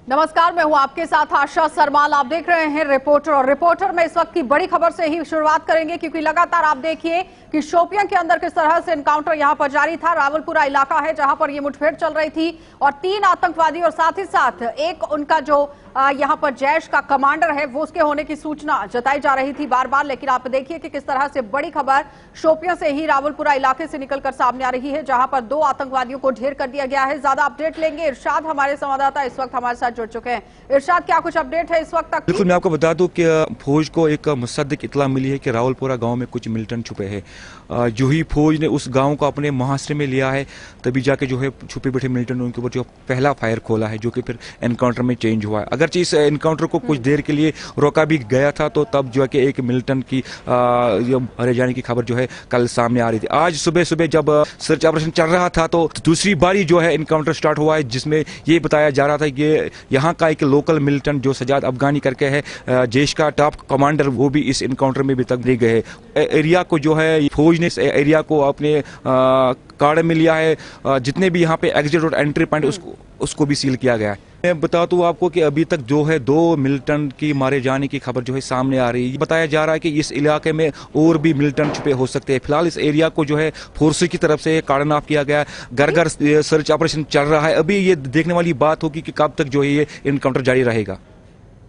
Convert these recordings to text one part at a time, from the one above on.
नमस्कार, मैं हूं आपके साथ आशा सरमाल। आप देख रहे हैं रिपोर्टर, और रिपोर्टर में इस वक्त की बड़ी खबर से ही शुरुआत करेंगे, क्योंकि लगातार आप देखिए कि शोपियां के अंदर किस तरह से एनकाउंटर यहां पर जारी था। रावलपुरा इलाका है जहां पर ये मुठभेड़ चल रही थी और 3 आतंकवादी और साथ ही साथ एक उनका जो यहां पर जैश का कमांडर है वो उसके होने की सूचना जताई जा रही थी बार बार। लेकिन आप देखिए कि किस तरह से बड़ी खबर शोपियां से ही रावलपुरा इलाके से निकलकर सामने आ रही है, जहां पर 2 आतंकवादियों को ढेर कर दिया गया है। ज्यादा अपडेट लेंगे, इरशाद हमारे संवाददाता इस वक्त हमारे साथ जुड़ चुके हैं। इरशाद, क्या कुछ अपडेट है इस वक्त तक? बिल्कुल, मैं आपको बता दूं कि फौज को एक मुसद्दिक इतला मिली है कि रावलपुरा गांव में कुछ मिलिटेंट छुपे हैं। जो ही फौज ने उस गांव को अपने मुहासरे में लिया है, तभी जाके जो है छुपे बैठे मिलिटेंट उनके ऊपर जो पहला फायर खोला है, जो कि फिर एनकाउंटर में चेंज हुआ है। अगरचे इस एनकाउंटर को कुछ देर के लिए रोका भी गया था, तो तब जो है कि एक मिलिटेंट की मारे जाने की खबर जो है कल सामने आ रही थी। आज सुबह सुबह जब सर्च ऑपरेशन चल रहा था, तो दूसरी बारी जो है एनकाउंटर स्टार्ट हुआ है, जिसमें ये बताया जा रहा था कि यहाँ का एक लोकल मिलिटेंट जो सजाद अफगानी करके है, जैश का टॉप कमांडर, वो भी इस एनकाउंटर में भी तक दे गए। एरिया को जो है फौज ने इस एरिया को अपने काड़ में लिया है। जितने भी यहाँ पे एग्जिट और एंट्री पॉइंट उसको भी सील किया गया है। मैं बता दूं आपको कि अभी तक जो है 2 मिलिटेंट की मारे जाने की खबर जो है सामने आ रही है। बताया जा रहा है कि इस इलाके में और भी मिलिटेंट छुपे हो सकते हैं। फिलहाल इस एरिया को जो है फोर्स की तरफ से कार्डन ऑफ किया गया, घर घर सर्च ऑपरेशन चल रहा है। अभी ये देखने वाली बात होगी कि कब तक जो है ये एनकाउंटर जारी रहेगा।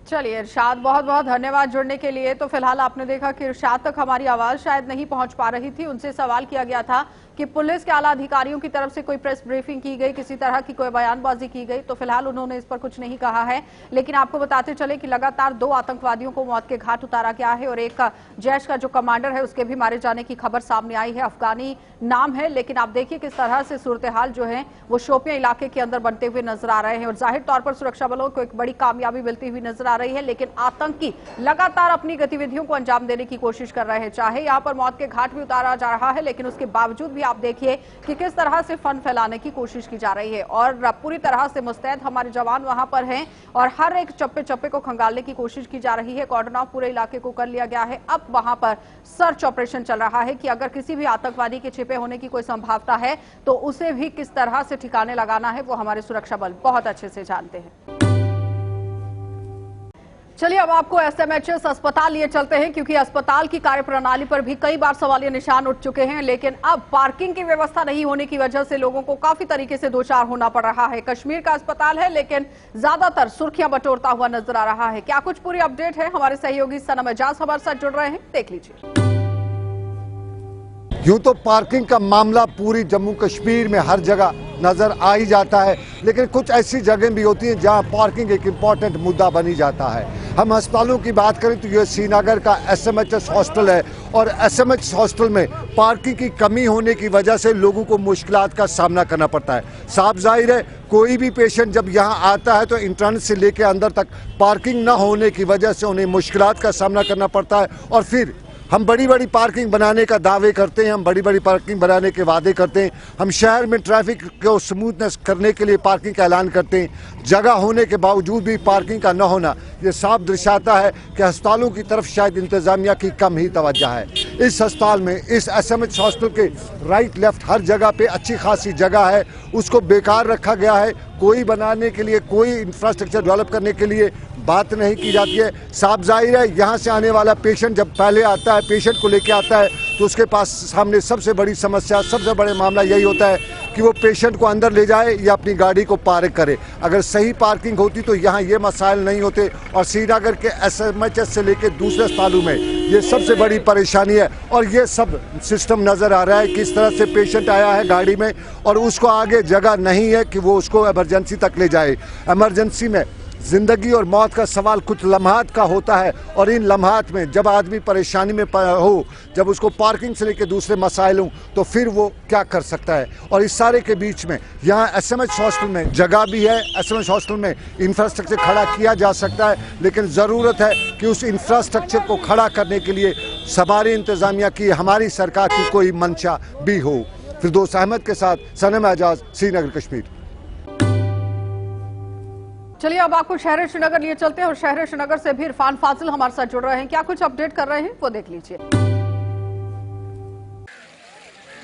चलिए इरशाद, बहुत बहुत धन्यवाद जुड़ने के लिए। तो फिलहाल आपने देखा कि इरशाद तक हमारी आवाज शायद नहीं पहुंच पा रही थी। उनसे सवाल किया गया था कि पुलिस के आला अधिकारियों की तरफ से कोई प्रेस ब्रीफिंग की गई, किसी तरह की कोई बयानबाजी की गई, तो फिलहाल उन्होंने इस पर कुछ नहीं कहा है। लेकिन आपको बताते चले कि लगातार 2 आतंकवादियों को मौत के घाट उतारा गया है और एक जैश का जो कमांडर है उसके भी मारे जाने की खबर सामने आई है। अफगानी नाम है, लेकिन आप देखिए किस तरह से सूरत हाल जो है वो शोपियां इलाके के अंदर बनते हुए नजर आ रहे हैं और जाहिर तौर पर सुरक्षा बलों को एक बड़ी कामयाबी मिलती हुई नजर आ रही है। लेकिन आतंकी लगातार अपनी गतिविधियों को अंजाम देने की कोशिश कर रहे हैं। चाहे यहाँ पर मौत के घाट भी उतारा जा रहा है, लेकिन उसके बावजूद भी आप देखिए कि किस तरह से फन फैलाने की कोशिश की जा रही है और पूरी तरह से मुस्तैद हमारे जवान वहां पर हैं और हर एक चप्पे चप्पे को खंगालने की कोशिश की जा रही है। कॉर्डन ऑफ पूरे इलाके को कर लिया गया है। अब वहां पर सर्च ऑपरेशन चल रहा है कि अगर किसी भी आतंकवादी के छिपे होने की कोई संभावना है तो उसे भी किस तरह से ठिकाने लगाना है वो हमारे सुरक्षा बल बहुत अच्छे से जानते हैं। चलिए अब आपको एसएमएचएस अस्पताल लिए चलते हैं, क्योंकि अस्पताल की कार्यप्रणाली पर भी कई बार सवालिया निशान उठ चुके हैं। लेकिन अब पार्किंग की व्यवस्था नहीं होने की वजह से लोगों को काफी तरीके से दोचार होना पड़ रहा है। कश्मीर का अस्पताल है, लेकिन ज्यादातर सुर्खियां बटोरता हुआ नजर आ रहा है। क्या कुछ पूरी अपडेट है, हमारे सहयोगी सनम एजाज हमारे साथ जुड़ रहे हैं, देख लीजिए। यूं तो पार्किंग का मामला पूरी जम्मू कश्मीर में हर जगह नजर आ ही जाता है, लेकिन कुछ ऐसी जगह भी होती हैं जहां पार्किंग एक इम्पॉर्टेंट मुद्दा बनी जाता है। हम अस्पतालों की बात करें तो ये श्रीनगर का एसएमएचएस हॉस्टल है और एसएमएचएस हॉस्टल में पार्किंग की कमी होने की वजह से लोगों को मुश्किलात का सामना करना पड़ता है। साफ जाहिर है, कोई भी पेशेंट जब यहाँ आता है तो इंटरनेट से लेकर अंदर तक पार्किंग न होने की वजह से उन्हें मुश्किलात का सामना करना पड़ता है। और फिर हम बड़ी बड़ी पार्किंग बनाने का दावे करते हैं, हम बड़ी बड़ी पार्किंग बनाने के वादे करते हैं, हम शहर में ट्रैफिक को स्मूथनेस करने के लिए पार्किंग का ऐलान करते हैं। जगह होने के बावजूद भी पार्किंग का न होना ये साफ दर्शाता है कि अस्पतालों की तरफ शायद इंतजामिया की कम ही तवज्जो है। इस अस्पताल में, इस एसएमएच हॉस्पिटल के राइट लेफ्ट हर जगह पे अच्छी खासी जगह है, उसको बेकार रखा गया है। कोई बनाने के लिए, कोई इंफ्रास्ट्रक्चर डेवलप करने के लिए बात नहीं की जाती है। साफ जाहिर है, यहाँ से आने वाला पेशेंट जब पहले आता है, पेशेंट को लेके आता है, तो उसके पास सामने सबसे बड़ी समस्या, सबसे बड़े मामला यही होता है कि वो पेशेंट को अंदर ले जाए या अपनी गाड़ी को पार्क करे। अगर सही पार्किंग होती तो यहाँ ये मसाइल नहीं होते। और श्रीनगर के एसएमएचएस से लेकर दूसरे अस्पतालों में ये सबसे बड़ी परेशानी है। और ये सब सिस्टम नज़र आ रहा है, किस तरह से पेशेंट आया है गाड़ी में और उसको आगे जगह नहीं है कि वो उसको इमरजेंसी तक ले जाए। इमरजेंसी में जिंदगी और मौत का सवाल कुछ लम्हात का होता है और इन लम्हात में जब आदमी परेशानी में हो, जब उसको पार्किंग से लेकर दूसरे मसाइल हों, तो फिर वो क्या कर सकता है। और इस सारे के बीच में यहाँ एसएमएच हॉस्टल में जगह भी है, एसएमएच हॉस्टल में इंफ्रास्ट्रक्चर खड़ा किया जा सकता है, लेकिन ज़रूरत है कि उस इंफ्रास्ट्रक्चर को खड़ा करने के लिए सवारी इंतज़ामिया की, हमारी सरकार की कोई मंशा भी हो। फिरदौस अहमद के साथ सनम एजाज, श्रीनगर कश्मीर। चलिए अब आपको शहर श्रीनगर लिए चलते हैं और शहर श्रीनगर से भी इरफान फाजिल हमारे साथ जुड़ रहे हैं। क्या कुछ अपडेट कर रहे हैं वो देख लीजिए।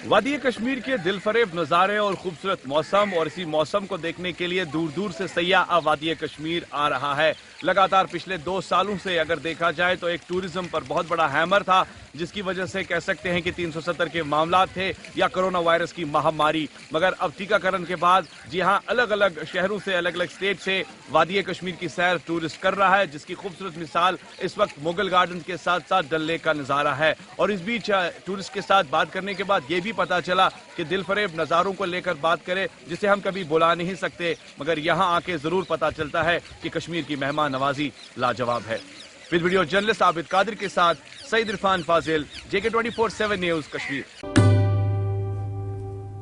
वादी कश्मीर के दिलफरेब नज़ारे और खूबसूरत मौसम और इसी मौसम को देखने के लिए दूर दूर से सयाह वादी कश्मीर आ रहा है। लगातार पिछले 2 सालों से अगर देखा जाए तो एक टूरिज्म पर बहुत बड़ा हैमर था, जिसकी वजह से कह सकते हैं कि 370 के मामला थे या कोरोना वायरस की महामारी। मगर अब टीकाकरण के बाद जी हाँ, अलग अलग शहरों से, अलग अलग स्टेट से वादी कश्मीर की सैर टूरिस्ट कर रहा है, जिसकी खूबसूरत मिसाल इस वक्त मुगल गार्डन के साथ साथ डल लेक का नज़ारा है। और इस बीच टूरिस्ट के साथ बात करने के बाद ये भी पता चला कि दिलफरेब नज़ारों को लेकर बात करें जिसे हम कभी बुला नहीं सकते, मगर यहाँ आके जरूर पता चलता है कि कश्मीर की मेहमान नवाजी लाजवाब है। With video journalist Abid Qadir के साथ सईद इरफान फाजिल, JK 24/7 न्यूज कश्मीर।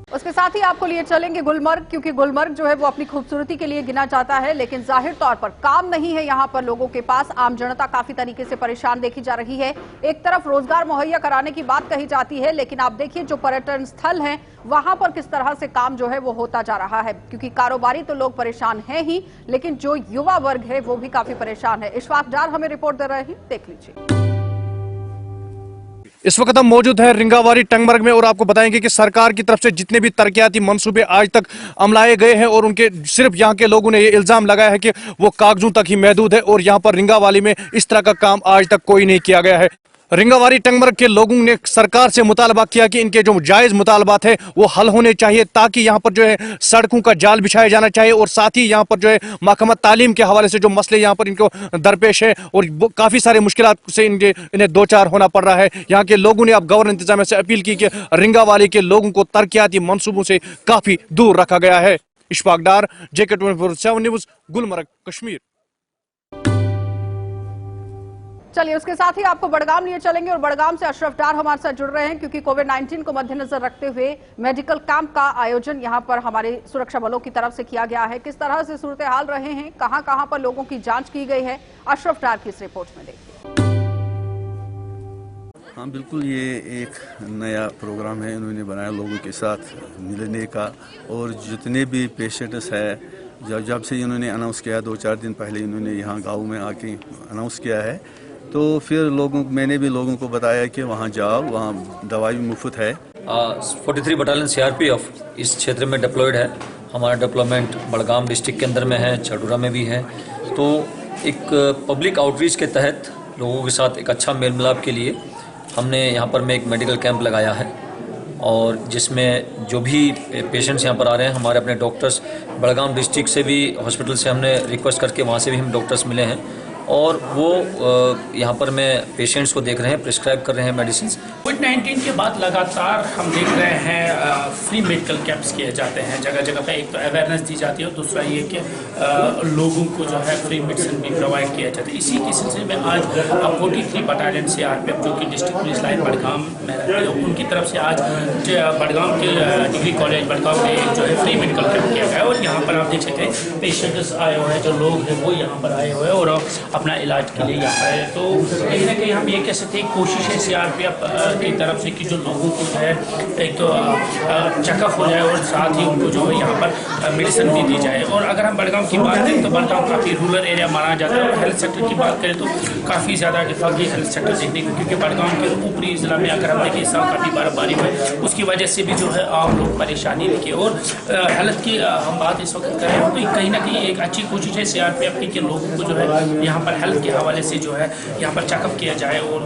उसके साथ ही आपको लिए चलेंगे गुलमर्ग, क्योंकि गुलमर्ग जो है वो अपनी खूबसूरती के लिए गिना जाता है, लेकिन जाहिर तौर पर काम नहीं है यहाँ पर लोगों के पास। आम जनता काफी तरीके से परेशान देखी जा रही है। एक तरफ रोजगार मुहैया कराने की बात कही जाती है, लेकिन आप देखिए जो पर्यटन स्थल हैं वहां पर किस तरह से काम जो है वो होता जा रहा है, क्योंकि कारोबारी तो लोग परेशान हैं ही, लेकिन जो युवा वर्ग है वो भी काफी परेशान है। इशफाक डार हमें रिपोर्ट दे रहे हैं, देख लीजिए। इस वक्त हम मौजूद हैं रिंगावारी टंगमर्ग में और आपको बताएंगे कि सरकार की तरफ से जितने भी तरक्याती मंसूबे आज तक अमलाए गए हैं और उनके सिर्फ यहाँ के लोगों ने ये इल्जाम लगाया है कि वो कागजों तक ही महदूद है और यहाँ पर रिंगावाली में इस तरह का काम आज तक कोई नहीं किया गया है। रिंगावारी टंगमर्ग के लोगों ने सरकार से मुतालबा किया कि इनके जो जायज मुतालबात है वो हल होने चाहिए, ताकि यहाँ पर जो है सड़कों का जाल बिछाया जाना चाहिए और साथ ही यहाँ पर जो है महकमा तालीम के हवाले से जो मसले यहाँ पर इनको दरपेश है और काफ़ी सारे मुश्किलात से इन्हें दो चार होना पड़ रहा है। यहाँ के लोगों ने अब गवर्नर इंतजामिया से अपील की कि रिंगावाली के लोगों को तरक्याती मंसूबों से काफ़ी दूर रखा गया है। इशफाक डार, JK 24/7 न्यूज़, गुलमर्ग, कश्मीर। चलिए उसके साथ ही आपको बड़गाम लिए चलेंगे और बड़गाम से अशरफ डार हमारे साथ जुड़ रहे हैं, क्योंकि कोविड-19 को मद्देनजर रखते हुए मेडिकल कैंप का आयोजन यहां पर हमारे सुरक्षा बलों की तरफ से किया गया है। किस तरह से सूरत हाल रहे हैं, कहां पर लोगों की जांच की गई है, अशरफ डार की इस रिपोर्ट में देखिए। हाँ बिल्कुल, ये एक नया प्रोग्राम है इन्होंने बनाया लोगों के साथ मिलने का, और जितने भी पेशेंट्स है जब से इन्होंने अनाउंस किया 2-4 दिन पहले इन्होंने यहाँ गाँव में आके अनाउंस किया है, तो फिर मैंने भी लोगों को बताया कि वहाँ जाओ, वहाँ दवाई मुफ्त है। 43 बटालियन CRPF इस क्षेत्र में डिप्लॉयड है। हमारा डिप्लॉयमेंट बड़गाम डिस्ट्रिक्ट के अंदर में है, चडूरा में भी है। तो एक पब्लिक आउटरीच के तहत लोगों के साथ एक अच्छा मेल मिलाप के लिए हमने यहाँ पर में एक मेडिकल कैंप लगाया है, और जिसमें जो भी पेशेंट्स यहाँ पर आ रहे हैं, हमारे अपने डॉक्टर्स बड़गाम डिस्ट्रिक्ट से भी, हॉस्पिटल से हमने रिक्वेस्ट करके वहाँ से भी हम डॉक्टर्स मिले हैं, और वो यहाँ पर में पेशेंट्स को देख रहे हैं, प्रिस्क्राइब कर रहे हैं मेडिसिन। कोविड-19 के बाद लगातार हम देख रहे हैं फ्री मेडिकल कैंप्स किए जाते हैं जगह जगह पे। एक तो अवेयरनेस दी जाती है और दूसरा ये कि लोगों को जो है फ्री मेडिसिन भी प्रोवाइड किया जाता है। इसी के सिलसिले में आज 43 बटालियन CRPF जो कि डिस्ट्रिक्ट पुलिस लाइन बड़गाम में रहती है, उनकी तरफ से आज बड़गाम के डिग्री कॉलेज बड़गाम में जो है फ्री मेडिकल कैंप किया गया है। और यहाँ पर आप देख सकते हैं पेशेंट्स आए हुए हैं, जो लोग हैं वो यहाँ पर आए हुए हैं और अपना इलाज के लिए यहाँ पर है। तो कहीं ना कहीं हम ये कह सकते हैं कोशिश है CRPF की तरफ से कि जो लोगों को जो है एक तो चेकअप हो जाए और साथ ही उनको जो है यहाँ पर मेडिसिन भी दी जाए। और अगर हम बड़गाम की बात करें तो बड़गाम काफ़ी रूरल एरिया माना जाता है, और हेल्थ सेक्टर की बात करें तो काफ़ी ज़्यादा डिफाकी हेल्थ सेक्टर देखने को, क्योंकि बड़गाम के ऊपरी ज़िला में अगर हम देखें इस साल काफ़ी बर्फबारी हुई, उसकी वजह से भी जो है आम लोग परेशानी दिखे। और हेल्थ की हम बात इस वक्त करें तो कहीं ना कहीं एक अच्छी कोशिश है CRPF की कि लोगों को जो है यहाँ पर हेल्थ के हवाले से जो है यहाँ पर चेकअप किया जाए। और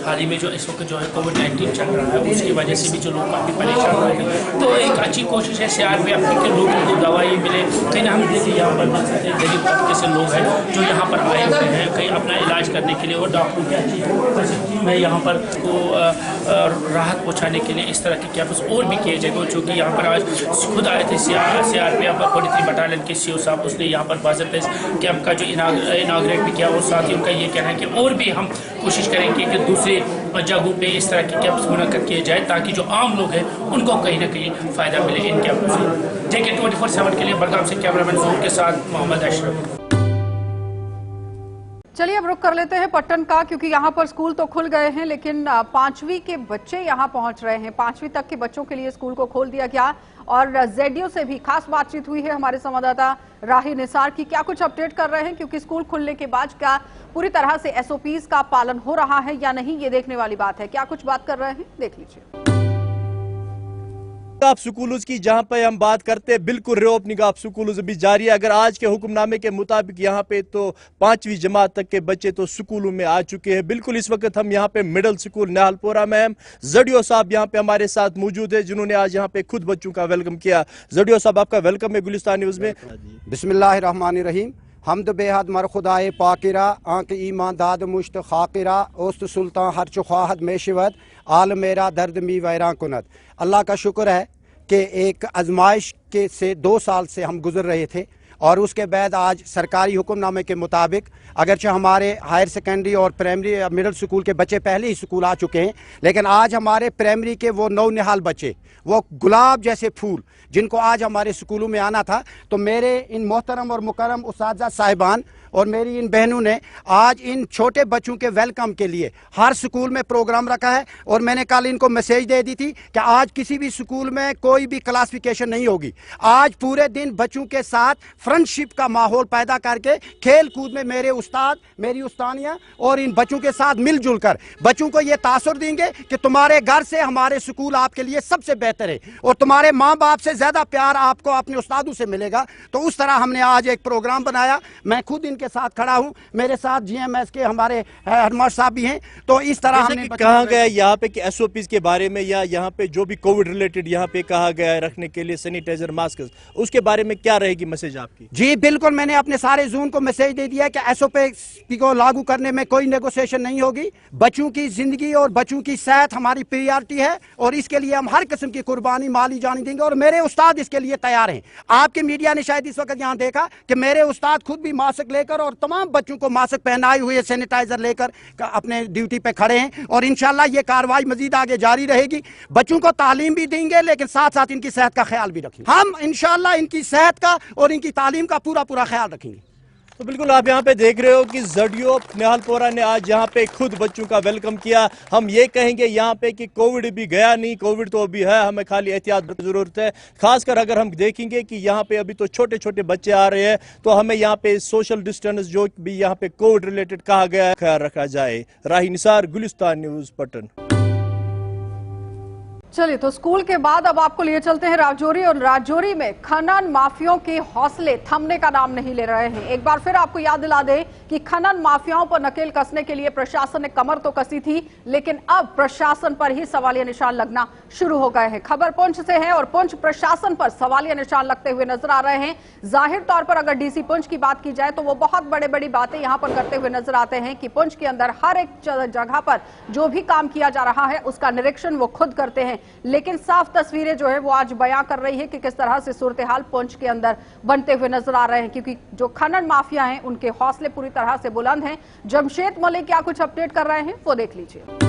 हाल ही में जो इस वक्त जो है कोविड-19 चल रहा है, उसकी वजह से भी जो लोग काफ़ी परेशान हो रहे हैं, तो एक अच्छी कोशिश है CRPF की कि लोगों को दवाई मिले। कहीं ना हम देखिए यहाँ पर गरीब तबके से लोग हैं जो यहाँ पर आए हुए हैं कहीं अपना इलाज करने के लिए, और डॉक्टरों की अच्छी में यहाँ पर को राहत पहुँचाने के लिए इस तरह के कैंप्स और भी किए जाएंगे। जो कि यहाँ पर आज खुद आए थे CRPF 43 बटालियन के CO साहब, उसने यहाँ पर बाज़ाब्ता कैंप का जो इनाग्रेट भी किया, और साथ ही उनका ये कहना है कि और भी हम कोशिश करेंगे कि दूसरे जगहों पे इस तरह के कैंप्स मुनक्कद किए जाए, ताकि जो आम लोग हैं उनको कहीं ना कहीं फ़ायदा मिले इन कैंपों से। JK 24/7 के लिए बड़गाम से कैमरामैन जोर के साथ मोहम्मद अशरफ। चलिए अब रुक कर लेते हैं पट्टन का, क्योंकि यहाँ पर स्कूल तो खुल गए हैं, लेकिन 5वीं के बच्चे यहाँ पहुँच रहे हैं। 5वीं तक के बच्चों के लिए स्कूल को खोल दिया गया, और ZDO से भी खास बातचीत हुई है हमारे संवाददाता राही निसार की। क्या कुछ अपडेट कर रहे हैं, क्योंकि स्कूल खुलने के बाद क्या पूरी तरह से SOPs का पालन हो रहा है या नहीं, ये देखने वाली बात है। क्या कुछ बात कर रहे हैं, देख लीजिए। आप स्कूलों की जहां पे हम बात करते हैं, बिल्कुल रीओपनिंग ऑफ स्कूलों भी जारी है। अगर आज के हुक्मनामे के मुताबिक यहाँ पे तो 5वीं जमात तक के बच्चे तो स्कूलों में आ चुके हैं। बिल्कुल इस वक्त हम यहाँ पे मिडिल स्कूल निहालपुरा में हैं। जडियो साहब यहाँ पे हमारे साथ मौजूद है, जिन्होंने आज यहाँ पे खुद बच्चों का वेलकम किया। जडियो साहब, आपका वेलकम है गुलिस्तान न्यूज में। बिस्मिल्लाहिर्रहमानिर्रहीम। हमद बेहद मर खुदाए पाकिरा आंक ईमान दाद मुश्त खाकिरा ओस्त सुल्तान हर चुखाहद में शिवद आल मेरा दर्द मी वैरां कुनत। अल्लाह का शुक्र है कि एक आजमाइश के से 2 साल से हम गुजर रहे थे और उसके बाद आज सरकारी हुक्मनामे के मुताबिक अगरचे हमारे हायर सेकेंडरी और प्राइमरी मिडिल स्कूल के बच्चे पहले ही स्कूल आ चुके हैं, लेकिन आज हमारे प्राइमरी के वो नौनिहाल बच्चे, वो गुलाब जैसे फूल जिनको आज हमारे स्कूलों में आना था, तो मेरे इन मोहतरम और मुकर्रम उस्ताद साहिबान और मेरी इन बहनों ने आज इन छोटे बच्चों के वेलकम के लिए हर स्कूल में प्रोग्राम रखा है। और मैंने कल इनको मैसेज दे दी थी कि आज किसी भी स्कूल में कोई भी क्लासिफिकेशन नहीं होगी। आज पूरे दिन बच्चों के साथ फ्रेंडशिप का माहौल पैदा करके खेल कूद में मेरे उस्ताद, मेरी उस्तानियाँ और इन बच्चों के साथ मिलजुल कर बच्चों को ये तासुर देंगे कि तुम्हारे घर से हमारे स्कूल आपके लिए सबसे बेहतर है और तुम्हारे माँ बाप से ज़्यादा प्यार आपको अपने उस्तादों से मिलेगा। तो उस तरह हमने आज एक प्रोग्राम बनाया। मैं खुद इनके साथ खड़ा हूं, मेरे साथ GMS के हमारे हेडमास्टर साहब भी हैं। तो इस तरह हमने कहा गया यहाँ पे कि SOPs के बारे में या यहाँ पे जो भी कोविड रिलेटेड यहाँ पे कहा गया है रखने के लिए सैनिटाइजर, मास्क, उसके बारे में क्या रहेगी मैसेज आपकी? जी बिल्कुल, मैंने अपने सारे जोन को मैसेज दे दिया कि SOP को लागू करने में कोई नेगोशिएशन नहीं होगी। बच्चों की जिंदगी और बच्चों की सेहत हमारी प्रायोरिटी है और इसके लिए हम हर किस्म की कुर्बानी माली जानी देंगे और मेरे उस्ताद इसके लिए तैयार हैं। आपके मीडिया ने शायद इस वक्त यहाँ देखा कि मेरे उस्ताद खुद भी मास्क लेकर और तमाम बच्चों को मास्क पहनाए हुए सैनिटाइजर लेकर अपने ड्यूटी पे खड़े हैं और इंशाल्लाह ये कार्रवाई मजीद आगे जारी रहेगी। बच्चों को तालीम भी देंगे लेकिन साथ साथ इनकी सेहत का ख्याल भी रखेंगे। हम इंशाल्लाह इनकी सेहत का और इनकी तालीम का पूरा ख्याल रखेंगे। तो बिल्कुल आप यहाँ पे देख रहे हो कि जडियो निहालपुरा ने आज यहाँ पे खुद बच्चों का वेलकम किया। हम ये कहेंगे यहाँ पे कि कोविड भी गया नहीं, कोविड तो अभी है, हमें खाली एहतियात की जरूरत है। खासकर अगर हम देखेंगे कि यहाँ पे अभी तो छोटे छोटे बच्चे आ रहे हैं, तो हमें यहाँ पे सोशल डिस्टेंस जो भी यहाँ पे कोविड रिलेटेड कहा गया है ख्याल रखा जाए। राही निसार, गुलिस्तान न्यूज, पटन। चलिए, तो स्कूल के बाद अब आपको लिए चलते हैं राजौरी और राजौरी में खनन माफियाओं के हौसले थमने का नाम नहीं ले रहे हैं। एक बार फिर आपको याद दिला दें कि खनन माफियाओं पर नकेल कसने के लिए प्रशासन ने कमर तो कसी थी, लेकिन अब प्रशासन पर ही सवालिया निशान लगना शुरू हो गए हैं। खबर पुंछ से है और पुंछ प्रशासन पर सवालिया निशान लगते हुए नजर आ रहे हैं। जाहिर तौर पर अगर DC पुंछ की बात की जाए तो वो बहुत बड़ी बातें यहां पर करते हुए नजर आते हैं कि पुंछ के अंदर हर एक जगह पर जो भी काम किया जा रहा है उसका निरीक्षण वो खुद करते हैं, लेकिन साफ तस्वीरें जो है वो आज बयां कर रही है कि किस तरह से सूरत हाल पुंछ के अंदर बनते हुए नजर आ रहे हैं, क्योंकि जो खनन माफिया हैं उनके हौसले पूरी तरह से बुलंद हैं। जमशेद मलिक क्या कुछ अपडेट कर रहे हैं वो देख लीजिए।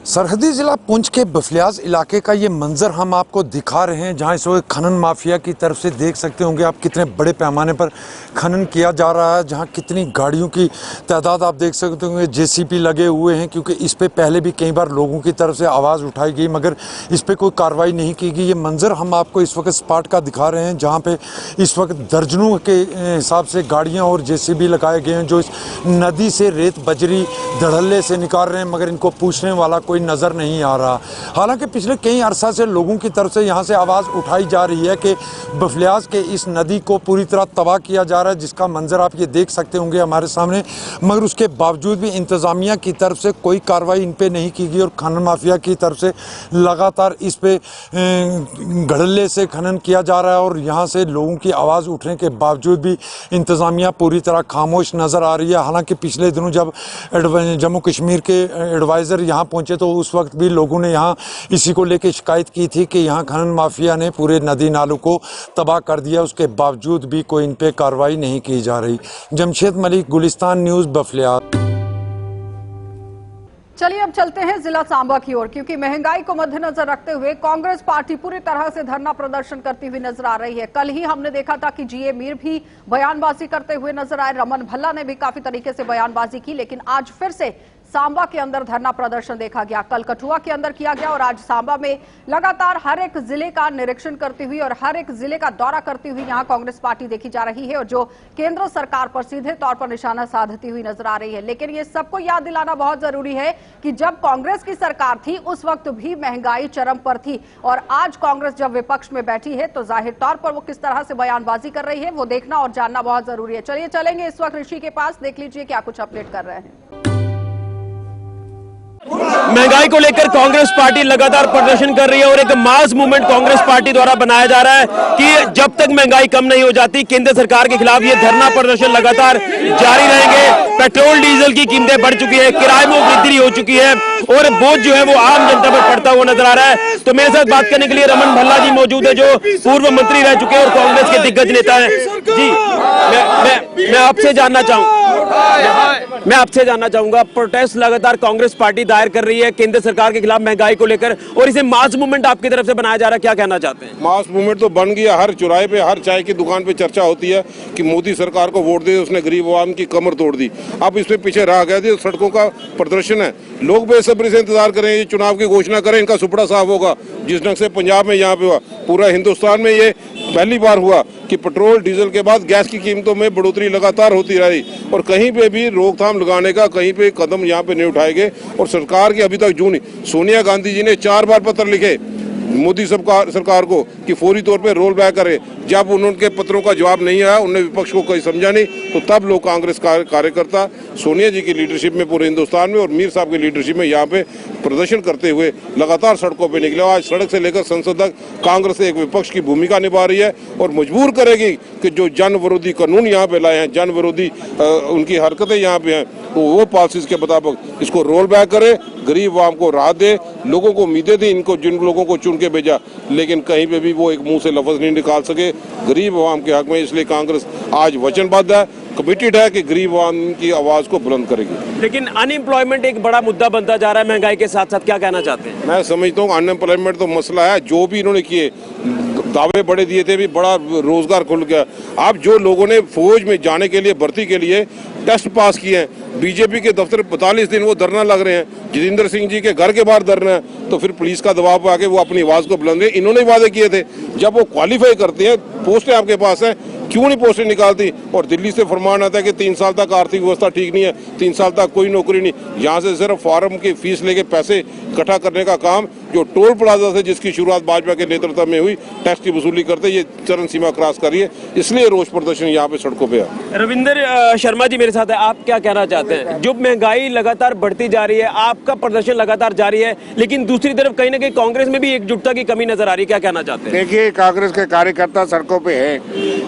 सरहदी जिला पुंछ के बफलियाज इलाके का ये मंजर हम आपको दिखा रहे हैं, जहां इस वक्त खनन माफिया की तरफ से देख सकते होंगे आप कितने बड़े पैमाने पर खनन किया जा रहा है, जहां कितनी गाड़ियों की तादाद आप देख सकते होंगे। JCB लगे हुए हैं, क्योंकि इस पे पहले भी कई बार लोगों की तरफ से आवाज़ उठाई गई मगर इस पे कोई कार्रवाई नहीं की गई। ये मंजर हम आपको इस वक्त स्पॉट का दिखा रहे हैं, जहाँ पे इस वक्त दर्जनों के हिसाब से गाड़ियाँ और JCB लगाए गए हैं जो इस नदी से रेत बजरी धड़ल्ले से निकाल रहे हैं, मगर इनको पूछने वाला कोई नज़र नहीं आ रहा। हालांकि पिछले कई अरसा से लोगों की तरफ से यहाँ से आवाज़ उठाई जा रही है कि बफलियाज के इस नदी को पूरी तरह तबाह किया जा रहा है, जिसका मंजर आप ये देख सकते होंगे हमारे सामने, मगर उसके बावजूद भी इंतज़ामिया की तरफ से कोई कार्रवाई इन पे नहीं की गई और खनन माफिया की तरफ से लगातार इस पे घड़ल्ले से खनन किया जा रहा है और यहाँ से लोगों की आवाज़ उठने के बावजूद भी इंतज़ामिया पूरी तरह खामोश नज़र आ रही है। हालांकि पिछले दिनों जब जम्मू कश्मीर के एडवाइज़र यहाँ पहुँचे तो उस वक्त भी लोगों ने यहाँ इसी को लेकर शिकायत की थी कि यहाँ खनन माफिया ने पूरे नदी नालों को तबाह कर दिया, उसके बावजूद भी कोई इन पे कार्रवाई नहीं की जा रही। जमशेद मलिक, गुलिस्तान न्यूज़, बफलियाज। चलिए अब चलते हैं जिला सांबा की ओर, क्योंकि महंगाई को मद्देनजर रखते हुए कांग्रेस पार्टी पूरी तरह से धरना प्रदर्शन करती हुई नजर आ रही है। कल ही हमने देखा था कि GA मीर भी बयानबाजी करते हुए नजर आए, रमन भल्ला ने भी काफी तरीके से बयानबाजी की, लेकिन आज फिर से सांबा के अंदर धरना प्रदर्शन देखा गया, कल कठुआ के अंदर किया गया और आज सांबा में लगातार हर एक जिले का निरीक्षण करती हुई और हर एक जिले का दौरा करती हुई यहां कांग्रेस पार्टी देखी जा रही है और जो केंद्र सरकार पर सीधे तौर पर निशाना साधती हुई नजर आ रही है। लेकिन ये सबको याद दिलाना बहुत जरूरी है कि जब कांग्रेस की सरकार थी उस वक्त भी महंगाई चरम पर थी और आज कांग्रेस जब विपक्ष में बैठी है तो जाहिर तौर पर वो किस तरह से बयानबाजी कर रही है वो देखना और जानना बहुत जरूरी है। चलिए चलेंगे इस वक्त ऋषि के पास, देख लीजिए क्या कुछ अपडेट कर रहे हैं। महंगाई को लेकर कांग्रेस पार्टी लगातार प्रदर्शन कर रही है और एक मास मूवमेंट कांग्रेस पार्टी द्वारा बनाया जा रहा है कि जब तक महंगाई कम नहीं हो जाती केंद्र सरकार के खिलाफ ये धरना प्रदर्शन लगातार जारी रहेंगे। पेट्रोल डीजल की कीमतें बढ़ चुकी है, किराए में वृद्धि हो चुकी है और बोझ जो है वो आम जनता पर पड़ता हुआ नजर आ रहा है। तो मेरे साथ बात करने के लिए रमन भल्ला जी मौजूद है जो पूर्व मंत्री रह चुके हैं और कांग्रेस के दिग्गज नेता है। जी मैं आपसे जानना चाहूंगा प्रोटेस्ट लगातार कांग्रेस पार्टी दायर कर रही है केंद्र सरकार के खिलाफ महंगाई को लेकर और इसे मास मूवमेंट आपकी तरफ से बनाया जा रहा है, क्या कहना चाहते हैं? मास मूवमेंट तो बन गया, हर चौराहे पे हर चाय की दुकान पे चर्चा होती है कि मोदी सरकार को वोट दे, उसने गरीब आवाम की कमर तोड़ दी। अब इसमें पीछे रह गया थी, सड़कों का प्रदर्शन है, लोग बेसब्री से इंतजार करें, ये चुनाव की घोषणा करें, इनका सुपड़ा साफ होगा। जिस ढंग से पंजाब में यहाँ पे हुआ, पूरा हिंदुस्तान में ये पहली बार हुआ कि पेट्रोल डीजल के बाद गैस की कीमतों में बढ़ोतरी लगातार होती रही और कहीं पे भी रोकथाम लगाने का कहीं पे कदम यहाँ पे नहीं उठाए गए। और सरकार की अभी तक जून सोनिया गांधी जी ने 4 बार पत्र लिखे मोदी सरकार को कि फौरी तौर पे रोल बैक करे। जब उनके पत्रों का जवाब नहीं आया, उन्होंने विपक्ष को कोई समझा नहीं, तो तब लोग कांग्रेस कार्यकर्ता सोनिया जी की लीडरशिप में पूरे हिंदुस्तान में और मीर साहब की लीडरशिप में यहाँ पे प्रदर्शन करते हुए लगातार सड़कों पे निकले। आज सड़क से लेकर संसद तक कांग्रेस एक विपक्ष की भूमिका निभा रही है और मजबूर करेगी कि जो जन विरोधी कानून यहाँ पे लाए हैं, जन विरोधी उनकी हरकतें यहाँ पे हैं, तो वो पॉलिसीज के मुताबिक इसको रोल बैक करे, गरीब आवाम को राहत दे, लोगों को उम्मीदें दी, इनको जिन लोगों को चुन के भेजा, लेकिन कहीं पे भी वो एक मुंह से लफ्ज नहीं निकाल सके गरीब आवाम के हक में। इसलिए कांग्रेस आज वचनबद्ध है, कमिटेड है कि गरीब आवाम की आवाज को बुलंद करेगी। लेकिन अनएम्प्लॉयमेंट एक बड़ा मुद्दा बनता जा रहा है महंगाई के साथ साथ, क्या कहना चाहते हैं? मैं समझता हूँ अनएम्प्लॉयमेंट तो मसला है, जो भी इन्होंने किए दावे बड़े दिए थे, भी बड़ा रोजगार खुल गया। अब जो लोगों ने फौज में जाने के लिए भर्ती के लिए टेस्ट पास किए हैं, बीजेपी के दफ्तर 45 दिन वो धरना लग रहे हैं, जितेंद्र सिंह जी के घर के बाहर धरना है, तो फिर पुलिस का दबाव आके वो अपनी आवाज को बुलंद है। इन्होंने वादे किए थे, जब वो क्वालिफाई करते हैं, पोस्टें आपके पास है, क्यों नहीं पोस्टें निकालती? और दिल्ली से फरमान आता है कि 3 साल तक आर्थिक व्यवस्था ठीक नहीं है, 3 साल तक कोई नौकरी नहीं। यहाँ से सिर्फ फार्म की फीस लेके पैसे इकट्ठा करने का काम, जो टोल प्लाजा से जिसकी शुरुआत भाजपा के नेतृत्व में हुई, टैक्स की वसूली करते, ये चरम सीमा क्रॉस कर रही है। इसलिए रोष प्रदर्शन यहाँ पे सड़कों पे है। रविंदर शर्मा जी मेरे साथ है, आप क्या कहना चाहते हैं? जो महंगाई लगातार बढ़ती जा रही है, आपका प्रदर्शन लगातार जारी है, लेकिन दूसरी तरफ कहीं ना कहीं कांग्रेस में भी एकजुटता की कमी नजर आ रही है, क्या कहना चाहते हैं? देखिए, कांग्रेस के कार्यकर्ता सड़कों पे है,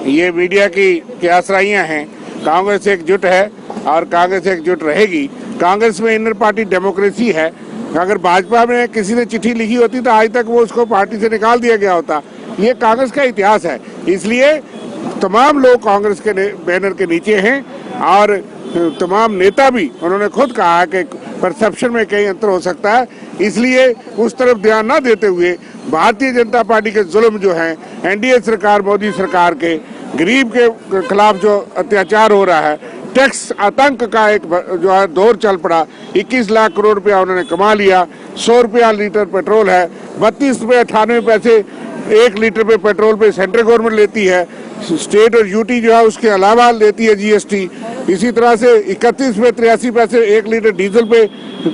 ये मीडिया की आश्रइयां हैं। कांग्रेस एकजुट है और कांग्रेस एकजुट रहेगी। कांग्रेस में इंटर पार्टी डेमोक्रेसी है। अगर भाजपा में किसी ने चिट्ठी लिखी होती तो आज तक वो उसको पार्टी से निकाल दिया गया होता। ये कांग्रेस का इतिहास है, इसलिए तमाम लोग कांग्रेस के बैनर के नीचे हैं और तमाम नेता भी, उन्होंने खुद कहा है कि परसेप्शन में कई अंतर हो सकता है, इसलिए उस तरफ ध्यान न देते हुए भारतीय जनता पार्टी के जुल्म जो हैं, एनडीए सरकार, मोदी सरकार के गरीब के खिलाफ जो अत्याचार हो रहा है, टैक्स आतंक का एक जो है दौर चल पड़ा। 21 लाख करोड़ रुपया उन्होंने कमा लिया। 100 रुपया लीटर पेट्रोल है, 32 रुपये 98 पैसे 1 लीटर पे पेट्रोल पे सेंट्रल गवर्नमेंट लेती है, स्टेट और यूटी जो है उसके अलावा लेती है जीएसटी। इसी तरह से 31 रुपये 83 पैसे 1 लीटर डीजल पे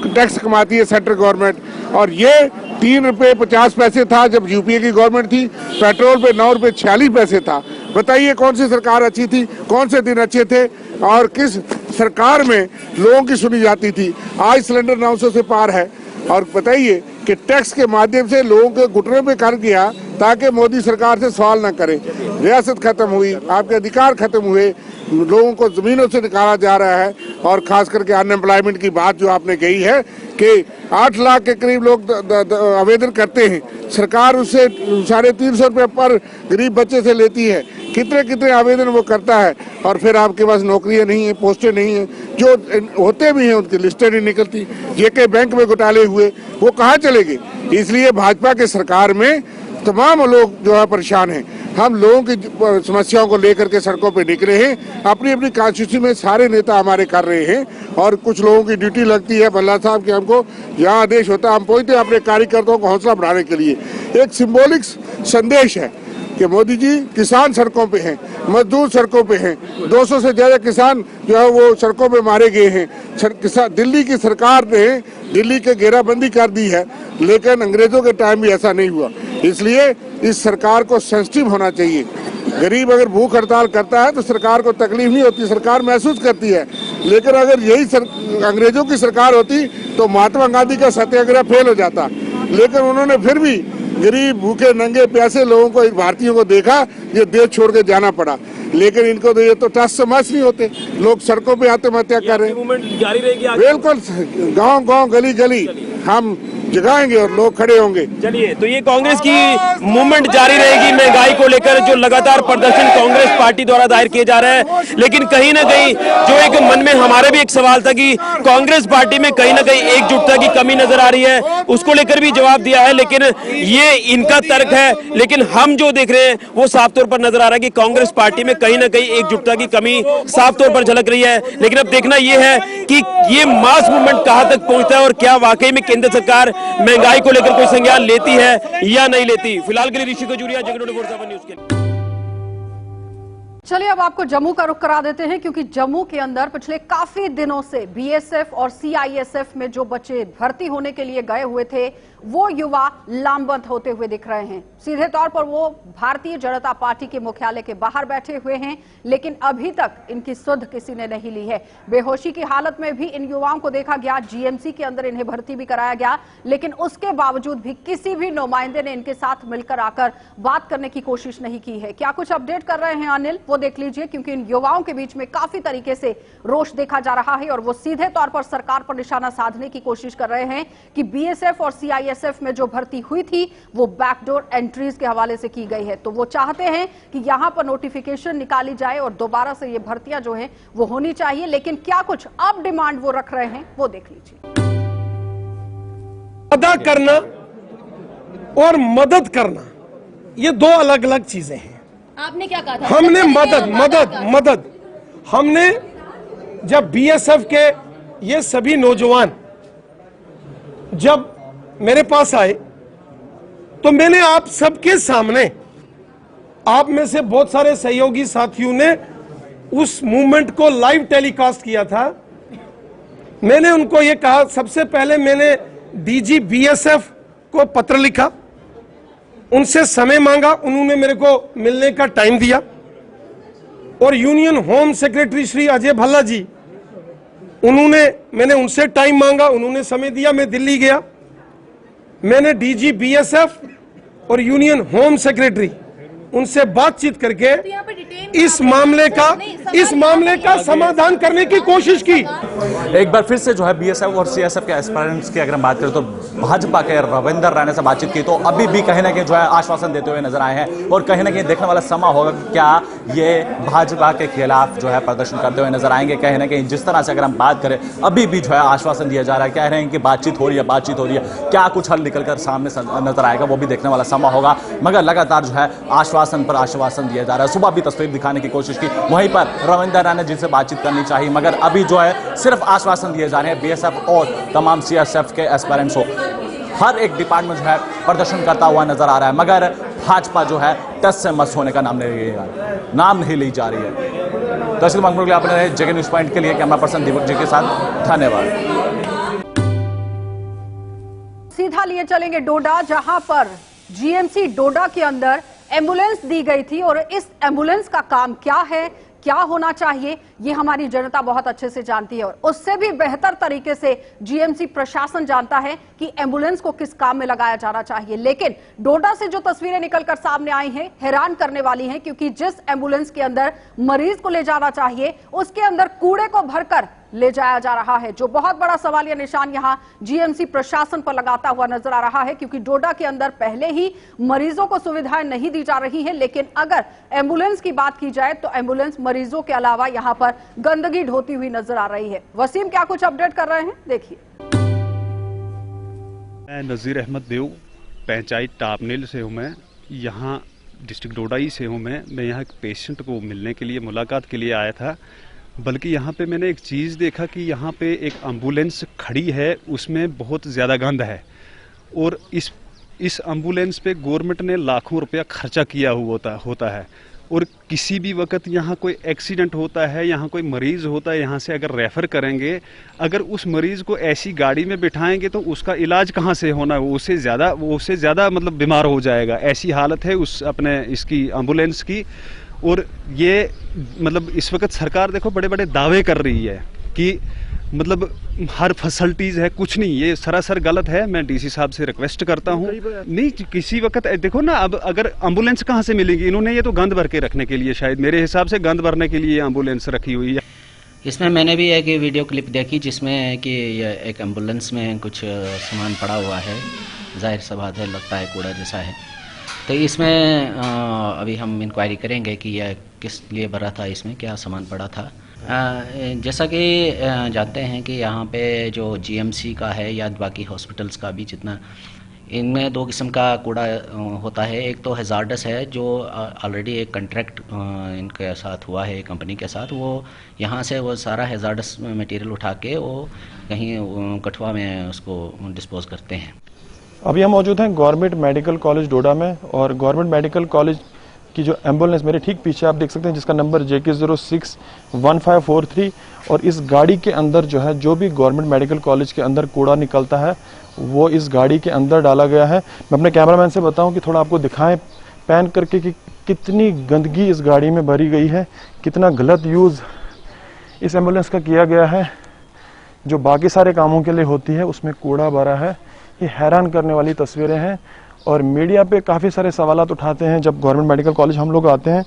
टैक्स कमाती है सेंट्रल गवर्नमेंट। और ये 3 रुपये 50 पैसे था जब यूपीए की गवर्नमेंट थी, पेट्रोल पे 9 रुपये 46 पैसे था। बताइए कौन सी सरकार अच्छी थी, कौन से दिन अच्छे थे और किस सरकार में लोगों की सुनी जाती थी? आज सिलेंडर 900 से पार है और बताइए कि टैक्स के माध्यम से लोगों के घुटने पे कर दिया ताकि मोदी सरकार से सवाल न करें। रियासत खत्म हुई, आपके अधिकार खत्म हुए, लोगों को जमीनों से निकाला जा रहा है। और खास करके अनएम्प्लॉयमेंट की बात जो आपने कही है कि 8 लाख के करीब लोग आवेदन करते हैं, सरकार उससे 350 रुपये पर गरीब बच्चे से लेती है। कितने कितने आवेदन वो करता है और फिर आपके पास नौकरियां नहीं है, पोस्टें नहीं है, जो होते भी हैं उनकी लिस्टें नहीं निकलती। जेके बैंक में घोटाले हुए, वो कहाँ चले गए? इसलिए भाजपा के सरकार में तमाम लोग जो है परेशान हैं। हम लोगों की समस्याओं को लेकर के सड़कों पे निकले हैं। अपनी अपनी कॉन्स्टिट्यूंसी में सारे नेता हमारे कर रहे हैं और कुछ लोगों की ड्यूटी लगती है भल्ला साहब कि हमको यहाँ आदेश होता है, हम पहुंचते हैं अपने कार्यकर्ताओं को हौसला बढ़ाने के लिए। एक सिंबॉलिक संदेश है कि मोदी जी किसान सड़कों पे हैं, मजदूर सड़कों पे हैं, 200 से ज्यादा किसान जो है वो सड़कों पे मारे गए हैं। दिल्ली की सरकार ने दिल्ली के घेराबंदी कर दी है, लेकिन अंग्रेजों के टाइम भी ऐसा नहीं हुआ। इसलिए इस सरकार को सेंसिटिव होना चाहिए। गरीब अगर भूख हड़ताल करता है तो सरकार को तकलीफ नहीं होती, सरकार महसूस करती है। लेकिन अगर यही अंग्रेजों की सरकार होती तो महात्मा गांधी का सत्याग्रह फेल हो जाता। लेकिन उन्होंने फिर भी गरीब भूखे नंगे प्यासे लोगों को, भारतीयों को देखा, ये देश छोड़ के जाना पड़ा। लेकिन इनको तो ये तो टस समझ नहीं होते, लोग सड़कों पे आत्महत्या कर रहे हैं। जारी रहेगी बिल्कुल, गांव गांव गली गली हम जगाएंगे और लोग खड़े होंगे। चलिए, तो ये कांग्रेस की मूवमेंट जारी रहेगी महंगाई को लेकर, जो लगातार प्रदर्शन कांग्रेस पार्टी द्वारा दायर किए जा रहे हैं। लेकिन कहीं ना कहीं जो एक मन में हमारे भी एक सवाल था कि कांग्रेस पार्टी में कहीं ना कहीं एकजुटता की कमी नजर आ रही है, उसको लेकर भी जवाब दिया है। लेकिन ये इनका तर्क है, लेकिन हम जो देख रहे हैं वो साफ तौर पर नजर आ रहा है कि कांग्रेस पार्टी में कहीं ना कहीं एकजुटता की कमी साफ तौर पर झलक रही है। लेकिन अब देखना यह है कि ये मास मूवमेंट कहां तक पहुंचता है और क्या वाकई में केंद्र सरकार महंगाई को लेकर कोई संज्ञान लेती है या नहीं लेती। फिलहाल के लिए ऋषि खजूरिया, जगन न्यूज के लिए। चलिए अब आपको जम्मू का रुख करा देते हैं, क्योंकि जम्मू के अंदर पिछले काफी दिनों से बीएसएफ और सीआईएसएफ में जो बच्चे भर्ती होने के लिए गए हुए थे वो युवा लामबंद होते हुए दिख रहे हैं। सीधे तौर पर वो भारतीय जनता पार्टी के मुख्यालय के बाहर बैठे हुए हैं, लेकिन अभी तक इनकी सुध किसी ने नहीं ली है। बेहोशी की हालत में भी इन युवाओं को देखा गया, जीएमसी के अंदर इन्हें भर्ती भी कराया गया, लेकिन उसके बावजूद भी किसी भी नुमाइंदे ने इनके साथ मिलकर आकर बात करने की कोशिश नहीं की है। क्या कुछ अपडेट कर रहे हैं अनिल, वो देख लीजिए, क्योंकि इन युवाओं के बीच में काफी तरीके से रोष देखा जा रहा है और वो सीधे तौर पर सरकार पर निशाना साधने की कोशिश कर रहे हैं कि बीएसएफ और सीआईएसएफ में जो भर्ती हुई थी वो बैकडोर एंट्रीज के हवाले से की गई है। तो वो चाहते हैं कि यहां पर नोटिफिकेशन निकाली जाए और दोबारा से ये भर्तियां जो है वो होनी चाहिए। लेकिन क्या कुछ अब डिमांड वो रख रहे हैं वो देख लीजिए। अदा करना और मदद करना ये दो अलग अलग चीजें हैं। आपने क्या कहा था? हमने मदद हमने जब बीएसएफ के ये सभी नौजवान जब मेरे पास आए तो मैंने आप सबके सामने, आप में से बहुत सारे सहयोगी साथियों ने उस मूवमेंट को लाइव टेलीकास्ट किया था। मैंने उनको ये कहा, सबसे पहले मैंने डीजी बीएसएफ को पत्र लिखा, उनसे समय मांगा, उन्होंने मेरे को मिलने का टाइम दिया। और union home secretary Shri Ajay Bhalla ji, मैंने उनसे टाइम मांगा, उन्होंने समय दिया, मैं दिल्ली गया। मैंने डीजी बीएसएफ और यूनियन होम सेक्रेटरी उनसे बातचीत करके इस मामले का समाधान करने की कोशिश की। एक बार फिर से जो है बीएसएफ और सीएसएफ के एस्पायरेंट्स की अगर हम बात करें तो भाजपा के रविंदर राणा से बातचीत की तो अभी भी कहीं ना कहीं जो है आश्वासन देते हुए नजर आए हैं और कहीं ना कहीं देखने वाला समय होगा कि क्या ये भाजपा के खिलाफ जो है प्रदर्शन करते हुए नजर आएंगे। कहीं ना कहीं जिस तरह से अगर हम बात करें अभी भी जो है आश्वासन दिया जा रहा है, कह रहे हैं कि बातचीत हो रही है, क्या कुछ हल निकल कर सामने नजर आएगा वो भी देखने वाला समय होगा। मगर लगातार जो है आश्वासन पर आश्वासन दिया जा रहा है। सुबह भी तस्वीर दिखाने की कोशिश की, वहीं पर रविंदर राणा जिनसे बातचीत करनी चाहिए, मगर अभी जो है सिर्फ आश्वासन दिए जा रहे हैं बीएसएफ और तमाम सीएसएफ के एस्पायरेंट्स को। हर एक डिपार्टमेंट जो है प्रदर्शन करता हुआ नजर आ रहा है, मगर भाजपा जो है टस से मस होने का नाम नहीं ली जा रही है। तहसील मंगल के लिए अपने रहे जगन न्यूज पॉइंट के लिए कैमरा पर्सन दीपक जी के साथ, धन्यवाद। सीधा लिए चलेंगे डोडा, जहां पर जीएमसी डोडा के अंदर एम्बुलेंस दी गई थी और इस एम्बुलेंस का काम क्या है, क्या होना चाहिए, ये हमारी जनता बहुत अच्छे से जानती है और उससे भी बेहतर तरीके से जीएमसी प्रशासन जानता है कि एम्बुलेंस को किस काम में लगाया जाना चाहिए। लेकिन डोडा से जो तस्वीरें निकलकर सामने आई हैं हैरान करने वाली हैं, क्योंकि जिस एम्बुलेंस के अंदर मरीज को ले जाना चाहिए उसके अंदर कूड़े को भरकर ले जाया जा रहा है, जो बहुत बड़ा सवालिया निशान यहां जीएमसी प्रशासन पर लगाता हुआ नजर आ रहा है। क्योंकि डोडा के अंदर पहले ही मरीजों को सुविधाएं नहीं दी जा रही हैं, लेकिन अगर एम्बुलेंस की बात की जाए तो एम्बुलेंस मरीजों के अलावा यहां पर गंदगी ढोती हुई नजर आ रही है। वसीम क्या कुछ अपडेट कर रहे हैं, देखिए। मैं नजीर अहमद देव, पंचायत टापनेल से हूं। मैं यहाँ डिस्ट्रिक्ट डोडा ही से हूँ मैं यहाँ एक पेशेंट को मिलने के लिए, मुलाकात के लिए आया था। बल्कि यहाँ पे मैंने एक चीज़ देखा कि यहाँ पे एक एम्बुलेंस खड़ी है, उसमें बहुत ज़्यादा गंद है और इस एम्बुलेंस पे गवर्नमेंट ने लाखों रुपया खर्चा किया हुआ होता है और किसी भी वक्त यहाँ कोई एक्सीडेंट होता है, यहाँ कोई मरीज़ होता है, यहाँ से अगर रेफ़र करेंगे, अगर उस मरीज़ को ऐसी गाड़ी में बिठाएंगे तो उसका इलाज कहाँ से होना, वो उससे ज़्यादा मतलब बीमार हो जाएगा। ऐसी हालत है उस अपने इसकी एम्बुलेंस की। और ये मतलब इस वक्त सरकार देखो बड़े बड़े दावे कर रही है कि मतलब हर फैसिलिटीज़ है, कुछ नहीं, ये सरासर गलत है। मैं डीसी साहब से रिक्वेस्ट करता हूँ, नहीं किसी वक्त देखो ना, अब अगर एम्बुलेंस कहाँ से मिलेगी, इन्होंने ये तो गंद भर के रखने के लिए, शायद मेरे हिसाब से गंद भरने के लिए एम्बुलेंस रखी हुई है। इसमें मैंने भी एक वीडियो क्लिप देखी जिसमें कि एक एम्बुलेंस में कुछ सामान पड़ा हुआ है, जाहिर सा बात है, लगता है कूड़ा जैसा है। तो इसमें अभी हम इंक्वायरी करेंगे कि यह किस लिए भरा था, इसमें क्या सामान पड़ा था। जैसा कि जानते हैं कि यहाँ पे जो जीएमसी का है या बाकी हॉस्पिटल्स का भी जितना, इनमें दो किस्म का कूड़ा होता है। एक तो हैजार्डस है जो ऑलरेडी एक कॉन्ट्रैक्ट इनके साथ हुआ है कंपनी के साथ, वो यहाँ से वो सारा हैजार्डस मटेरियल उठा के वो कहीं कठुआ में उसको डिस्पोज करते हैं। अभी हम मौजूद हैं गवर्नमेंट मेडिकल कॉलेज डोडा में, और गवर्नमेंट मेडिकल कॉलेज की जो एम्बुलेंस मेरे ठीक पीछे आप देख सकते हैं, जिसका नंबर JK061543, और इस गाड़ी के अंदर जो है जो भी गवर्नमेंट मेडिकल कॉलेज के अंदर कूड़ा निकलता है वो इस गाड़ी के अंदर डाला गया है। मैं अपने कैमरामैन से बताऊं कि थोड़ा आपको दिखाएं पैन करके कि कितनी गंदगी इस गाड़ी में भरी गई है, कितना गलत यूज़ इस एम्बुलेंस का किया गया है। जो बाकी सारे कामों के लिए होती है उसमें कूड़ा भरा है। ये हैरान करने वाली तस्वीरें हैं और मीडिया पे काफ़ी सारे सवालात उठाते हैं जब गवर्नमेंट मेडिकल कॉलेज हम लोग आते हैं,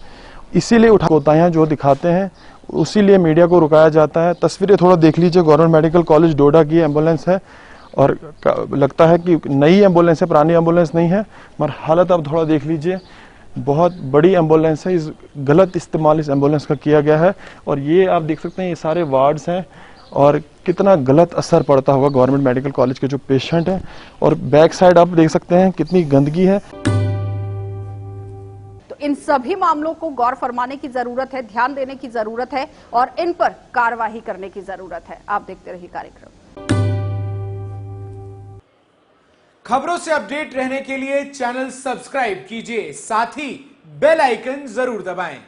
इसीलिए कोताहियां जो दिखाते हैं उसीलिए मीडिया को रुकाया जाता है। तस्वीरें थोड़ा देख लीजिए, गवर्नमेंट मेडिकल कॉलेज डोडा की एम्बुलेंस है और लगता है कि नई एम्बुलेंस है, पुरानी एम्बुलेंस नहीं है, मगर हालत आप थोड़ा देख लीजिए, बहुत बड़ी एम्बुलेंस है। इस गलत इस्तेमाल इस एम्बुलेंस का किया गया है और ये आप देख सकते हैं ये सारे वार्ड्स हैं और कितना गलत असर पड़ता होगा गवर्नमेंट मेडिकल कॉलेज के जो पेशेंट हैं। और बैक साइड आप देख सकते हैं कितनी गंदगी है। तो इन सभी मामलों को गौर फरमाने की जरूरत है, ध्यान देने की जरूरत है और इन पर कार्रवाई करने की जरूरत है। आप देखते रहिए कार्यक्रम। खबरों से अपडेट रहने के लिए चैनल सब्सक्राइब कीजिए, साथ ही बेल आइकन जरूर दबाएं।